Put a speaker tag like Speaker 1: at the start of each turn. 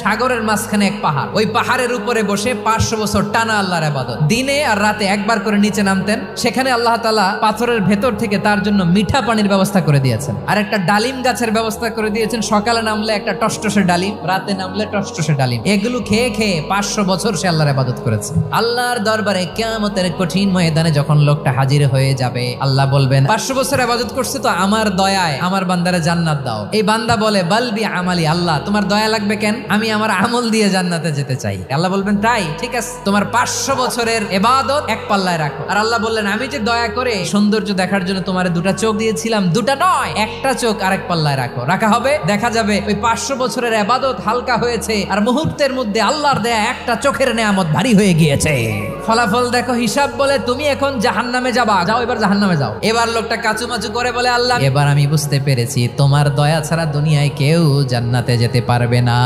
Speaker 1: সাগরের মাঝখানে এক পাহাড়, ওই পাহাড়ের উপরে বসে 500 বছর টানা আল্লাহর ইবাদত, দিনে আর রাতে একবার করে নিচে নামতেন। সেখানে আল্লাহ তাআলা পাথরের ভেতর থেকে তার জন্য মিঠা পানির ব্যবস্থা করে দিয়েছেন, আর একটা ডালিম গাছের ব্যবস্থা করে দিয়েছেন। সকালে নামলে একটা টসটসে ডালিম, রাতে নামলে টসটসে ডালিম, এগুলো খেয়ে খেয়ে 500 বছর সে আল্লাহর ইবাদত করেছে। আল্লাহর দরবারে কিয়ামতের কঠিন ময়দানে যখন লোকটা হাজির হয়ে যাবে, আল্লাহ বলবেন 500 বছর ইবাদত করছে তো আমার দয়ায় আমার বান্দারে জান্নাত দাও। এই বান্দা বলে বালবি আমালি, আল্লাহ তোমার দয়া লাগবে কেন, আমি আমার আমল দিয়ে জান্নাতে যেতে চাই। আল্লাহ বলবেন তাই, ঠিক আছে, তোমার 500 বছরের ইবাদত এক পাল্লায় রাখো। আর আল্লাহ বললেন আমি যে দয়া করে সৌন্দর্য দেখার জন্য তোমারে 2টা চোখ দিয়েছিলাম, 2টা নয়, একটা চোখ আরেক পাল্লায় রাখো। রাখা হবে, দেখা যাবে ওই 500 বছরের ইবাদত হালকা হয়েছে আর মুহূর্তের মধ্যে আল্লাহর দেয়া একটা চোখের নেয়ামত ভারী হয়ে গিয়েছে। ফলাফল দেখো, হিসাব বলে তুমি এখন জাহান্নামে যাবা, যাও এবার জাহান্নামে যাও। এবার লোকটা কাচুমাচু করে বলে আল্লাহ এবার আমি বুঝতে পেরেছি তোমার দয়া ছাড়া দুনিয়ায় কেউ জান্নাতে যেতে পারবে না।